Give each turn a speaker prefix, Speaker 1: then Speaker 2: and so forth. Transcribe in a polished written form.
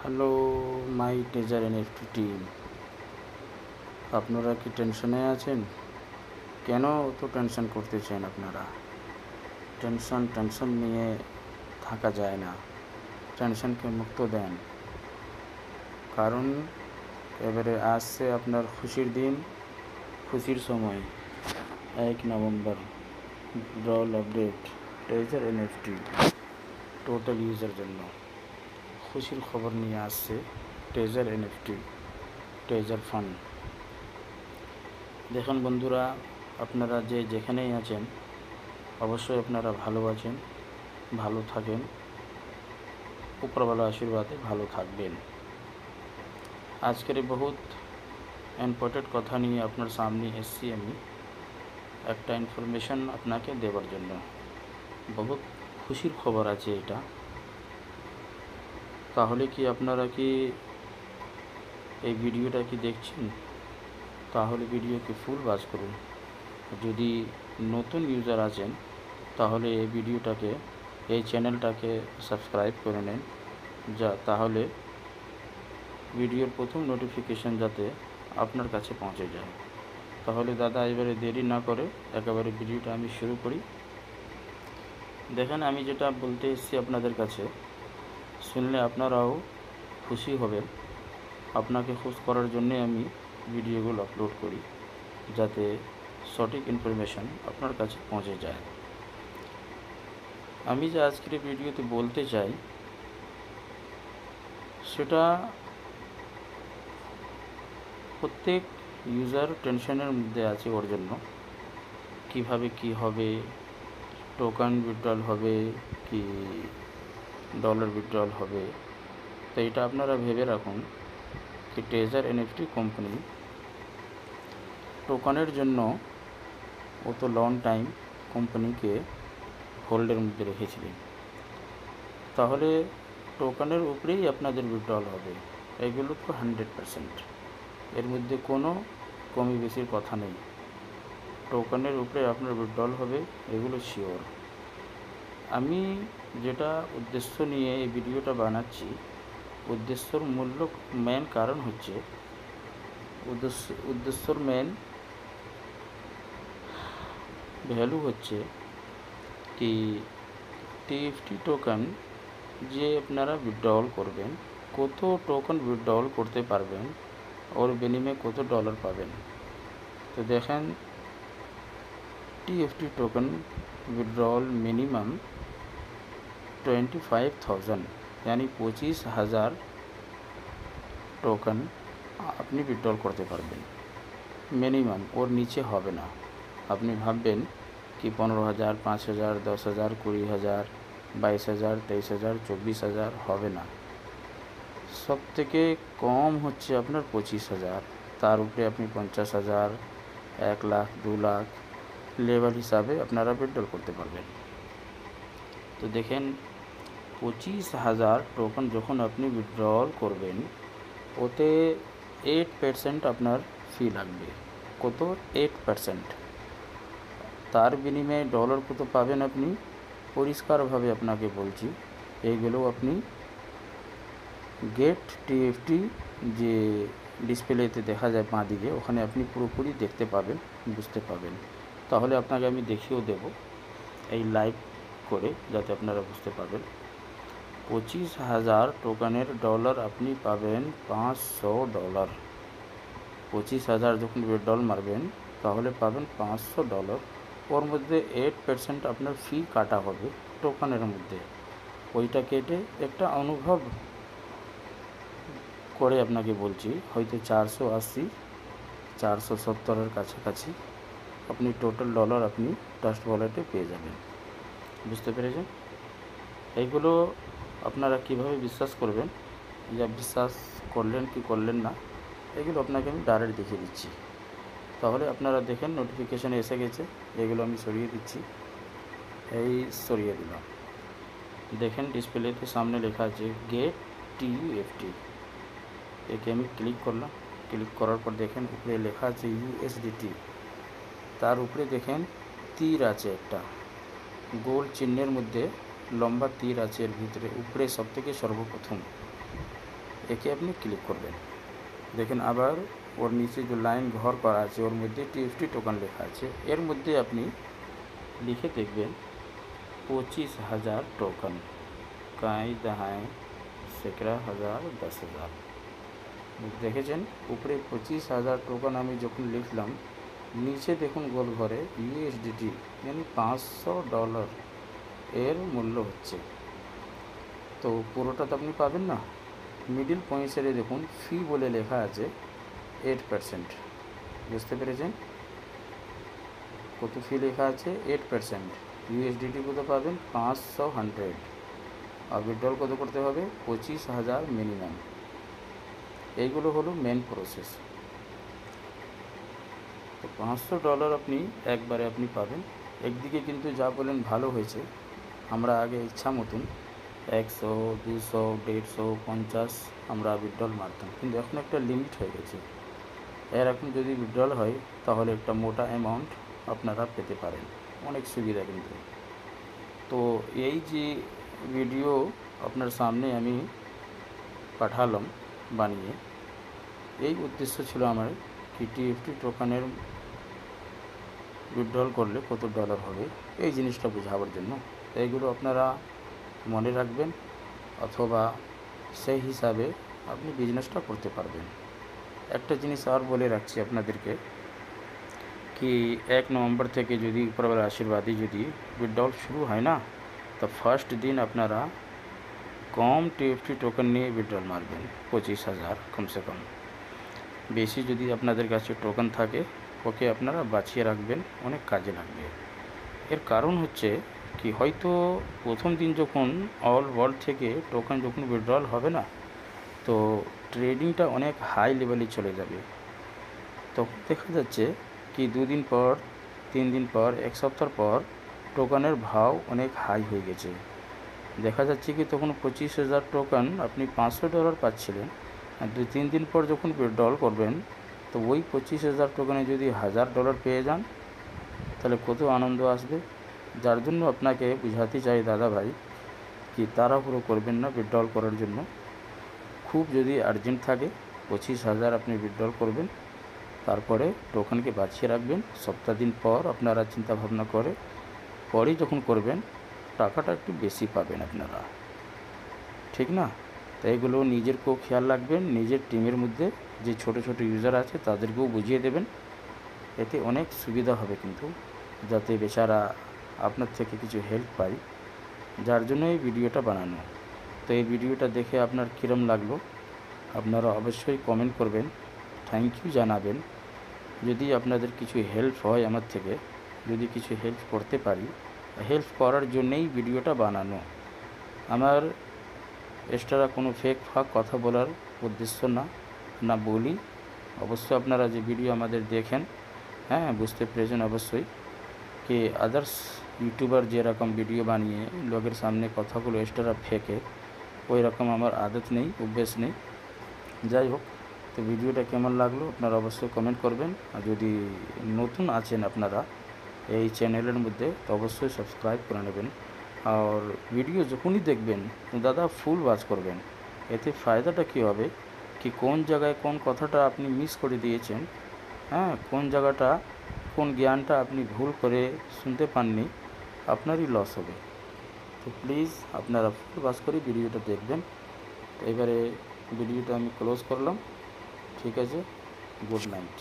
Speaker 1: Hello my treasure NFT team, আপনারা কি টেনশনে আছেন? কেন অত টেনশন করতেছেন? আপনারা টেনশন নিয়ে থাকা যায় না। টেনশনকে মুক্ত দেন, কারণ এবারে আসছে আপনার খুশির দিন, খুশির সময়। 1 November draw update treasure NFT total user জন্য খুশির খবর নিয়ে আসছে ট্রেজার এনএফটি ট্রেজার ফান্ড। দেখুন বন্ধুরা, আপনারা যেখানেই আছেন অবশ্যই আপনারা ভালো আছেন, ভালো থাকেন, উপরওয়ালা আশীর্বাদে ভালো থাকবেন। আজকের বহুত ইম্পর্টেন্ট কথা নিয়ে আপনার সামনে এসেছি। আমি একটা ইনফরমেশন আপনাকে দেওয়ার জন্য। বহুত খুশির খবর আছে এটা। তাহলে কি আপনারা কি এই ভিডিওটা কি দেখছেন? তাহলে ভিডিওকে ফুল ওয়াচ করুন। যদি নতুন ইউজার আছেন তাহলে এই ভিডিওটাকে, এই চ্যানেলটাকে সাবস্ক্রাইব করে নেন, তাহলে ভিডিওর প্রথম নোটিফিকেশান যাতে আপনার কাছে পৌঁছে যায়। তাহলে দাদা এবারে দেরি না করে একেবারে ভিডিওটা আমি শুরু করি। দেখেন, আমি যেটা বলতে এসেছি আপনাদের কাছে, শুনলে আপনারাও খুশি হবেন। আপনাকে খুশ করার জন্যে আমি ভিডিওগুলো আপলোড করি, যাতে সঠিক ইনফরমেশান আপনার কাছে পৌঁছে যায়। আমি যে আজকের ভিডিওতে বলতে চাই সেটা প্রত্যেক ইউজার টেনশনের মধ্যে আছে। ওর জন্য কিভাবে কি হবে, টোকেন উইথড্রল হবে কি ডলার উইথড্রল হবে। তো এটা আপনারা ভেবে রাখুন কি ট্রেজার এনএফটি কোম্পানি টোকেনের জন্য অত লং টাইম কোম্পানিকে হোল্ডের মধ্যে রেখেছিলেন। তাহলে টোকেনের উপরেই আপনাদের উইথড্রল হবে, এগুলো তো 100%। এর মধ্যে কোনো কমি বেশির কথা নেই। টোকেনের উপরে আপনার উইথড্রল হবে, এগুলো শিওর। আমি যেটা উদ্দেশ্য নিয়ে এই ভিডিওটা বানাচ্ছি, উদ্দেশ্যর মেন কারণ হচ্ছে, উদ্দেশ্যর মেন ভ্যালু হচ্ছে কি টিএফটি টোকেন যে আপনারা উইথড্রল করবেন, কত টোকেন উইথড্রল করতে পারবেন, ওর বিনিময়ে কত ডলার পাবেন। তো দেখেন, টিএফটি টোকেন উইথড্রল মিনিমাম 25,000 यानी 25,000 টোকেন আপনি উইথড্রল করতে পারবেন মিনিমাম, ওর নিচে হবে না। আপনি ভাববেন কি 15,000, 5,000, 10,000, 20,000, 22,000, 23,000, 24,000 হবে না। সব থেকে কম হচ্ছে আপনার 25,000। তার উপরে আপনি 50,000, 1 লাখ, 2 লাখ লেভেল হিসাবে আপনারা উইথড্রল করতে পারবেন। তো দেখেন, 25,000 টোকেন যখন আপনি উইথড্রল করবেন, ওতে 8% আপনার ফি লাগবে। কত? 8%। তার বিনিময়ে ডলার কত পাবেন আপনি? পরিষ্কারভাবে আপনাকে বলছি, এইগুলো আপনি গেট টিএফটি যে ডিসপ্লেতে দেখা যায় বাঁ দিকে, ওখানে আপনি পুরোপুরি দেখতে পাবেন, বুঝতে পাবেন। তাহলে আপনাকে আমি দেখিয়েও দেব এই লাইভ করে, যাতে আপনারা বুঝতে পারবেন। 25,000 টোকেনের ডলার আপনি পাবেন $500। 25,000 যখন উইথড্রল মারবেন তাহলে পাবেন $500। ওর মধ্যে 8% আপনার ফি কাটা হবে টোকেনের মধ্যে। ওইটা কেটে একটা অনুভব করে আপনাকে বলছি, হয়তো 480, 470-এর কাছাকাছি আপনি টোটাল ডলার আপনি ট্রাস্ট ওয়ালেটে পেয়ে যাবেন। বুঝতে পেরেছেন? এইগুলো আপনারা কিভাবে বিশ্বাস করবেন, যা বিশ্বাস করলেন কি করলেন না, এগুলো আপনাকে আমি ডাইরেক্ট দেখিয়ে দিচ্ছি। তাহলে আপনারা দেখেন, নোটিফিকেশান এসে গেছে, এগুলো আমি সরিয়ে দিচ্ছি। এই সরিয়ে দিলাম। দেখেন, ডিসপ্লেতে সামনে লেখা আছে গেট টিইউএফটি। একে আমি ক্লিক করলাম। ক্লিক করার পর দেখেন উপরে লেখা আছে ইউএসডিটি। তার উপরে দেখেন তীর আছে, একটা গোল চিহ্নের মধ্যে লম্বা তীর আছে, এর ভিতরে উপরে সবথেকে সর্বপ্রথম একে আপনি ক্লিক করবেন। দেখেন আবার ওর নিচে যে লাইন ঘর করা আছে ওর মধ্যে টিএফটি টোকন লেখা আছে, এর মধ্যে আপনি লিখে দেখবেন 25,000 টোকন কাঁই দাহায় সেকরা হাজার 10,000। দেখেছেন উপরে 25,000 টোকন আমি যখন লিখলাম, নিচে দেখুন গোল ঘরে ইউএসডিটি মানে $500 এর মূল্য হচ্ছে। তো পুরোটা তো আপনি পাবেন না, মিডিল পয়েন্টসে দেখুন ফি বলে লেখা আছে 8%। বুঝতে পেরেছেন কত ফি লেখা আছে? 8%। ইউএসডিটি কত পাবেন? 500। আর উইথড্রল কত করতে হবে? 25,000 মিনিমাম। এইগুলো হলো মেন প্রসেস। তো $500 আপনি একবারে আপনি পাবেন। একদিকে কিন্তু যা বলেন ভালো হয়েছে, আমরা আগে ইচ্ছা মতন 100, 200, 150, 50 আমরা উইথড্রল মারতাম, কিন্তু এখন একটা লিমিট হয়ে গেছে। এরকম যদি উইথড্রল হয় তাহলে একটা মোটা অ্যামাউন্ট আপনারা পেতে পারেন, অনেক সুবিধা কিন্তু। তো এই যে ভিডিও আপনার সামনে আমি পাঠালাম বানিয়ে, এই উদ্দেশ্য ছিল আমার কি টিএফটি টোকনের উইথড্রল করলে কত ডলার হবে এই জিনিসটা বোঝাবার জন্য। এইগুলো আপনারা মনে রাখবেন, অথবা সেই হিসাবে আপনি বিজনেসটা করতে পারবেন। একটা জিনিস আর বলে রাখছি আপনাদেরকে কি 1 নভেম্বর থেকে যদি উপরওয়ালার আশীর্বাদে যদি উইথড্রল শুরু হয় না, তো ফার্স্ট দিন আপনারা কম টিএফটি টোকন নিয়ে উইথড্রল মারবেন 25,000 কমসে কম। বেশি যদি আপনাদের কাছে টোকন থাকে ওকে আপনারা বাঁচিয়ে রাখবেন, অনেক কাজে লাগবে। এর কারণ হচ্ছে কি হয়তো প্রথম দিন যখন অল ওয়ার্ল্ড থেকে টোকন যখন উইথড্রল হবে না, তো ট্রেডিংটা অনেক হাই লেভেলে চলে যাবে। তখন দেখা যাচ্ছে কি 2 দিন পর, 3 দিন পর, 1 সপ্তাহ পর টোকনের ভাও অনেক হাই হয়ে গেছে। দেখা যাচ্ছে কি তখন 25,000 টোকন আপনি $500 পাচ্ছিলেন, আর 2-3 দিন পর যখন উইথড্রল করবেন তো ওই 25,000 টোকনে যদি $1,000 পেয়ে যান তাহলে কত আনন্দ আসবে। যার জন্য আপনাকে বুঝাতে চাই দাদা ভাই কি তাড়াহুড়ো করবেন না উইথড্রল করার জন্য। খুব যদি আর্জেন্ট থাকে 25,000 আপনি উইথড্রল করবেন, তারপরে টোকনকে বাঁচিয়ে রাখবেন। সপ্তাহ দিন পর আপনারা চিন্তা ভাবনা করে পরে যখন করবেন টাকাটা একটু বেশি পাবেন আপনারা, ঠিক না? তাই এগুলো নিজেরকেও খেয়াল রাখবেন, নিজের টিমের মধ্যে যে ছোট ছোট ইউজার আছে তাদেরকেও বুঝিয়ে দেবেন, এতে অনেক সুবিধা হবে কিন্তু, যাতে বেচারা আপনার থেকে কিছু হেল্প পায়। যার জন্য এই ভিডিওটা বানানো। তো এই ভিডিওটা দেখে আপনার কীরকম লাগলো আপনারা অবশ্যই কমেন্ট করবেন, থ্যাংক ইউ জানাবেন। যদি আপনাদের কিছু হেল্প হয় আমার থেকে, যদি কিছু হেল্প করতে পারি, হেল্প করার জন্যেই ভিডিওটা বানানো। আমার এক্সট্রা কোনো ফাঁক কথা বলার উদ্দেশ্য না বলি। অবশ্যই আপনারা যে ভিডিও আমাদের দেখেন, হ্যাঁ বুঝতে পেরেছেন অবশ্যই কি আদার্স ইউটিউবার যেরকম ভিডিও বানিয়ে লোকের সামনে কথাগুলো এক্সট্রা ফেঁকে, ওই রকম আমার আদত নেই, অভ্যেস নেই। যাই হোক, তো ভিডিওটা কেমন লাগলো আপনারা অবশ্যই কমেন্ট করবেন। আর যদি নতুন আছেন আপনারা এই চ্যানেলের মধ্যে তো অবশ্যই সাবস্ক্রাইব করে নেবেন। আর ভিডিও যখনই দেখবেন দাদা ফুল ওয়াচ করবেন। এতে ফায়দাটা কী হবে কি কোন জায়গায় কোন কথাটা আপনি মিস করে দিয়েছেন, হ্যাঁ কোন জায়গাটা কোন জ্ঞানটা আপনি ভুল করে শুনতে পাননি, আপনারই লস হবে। তো প্লিজ আপনারা ফুল ওয়াচ করে ভিডিওটা দেখবেন। তো এবারে ভিডিওটা আমি ক্লোজ করলাম, ঠিক আছে, গুড নাইট।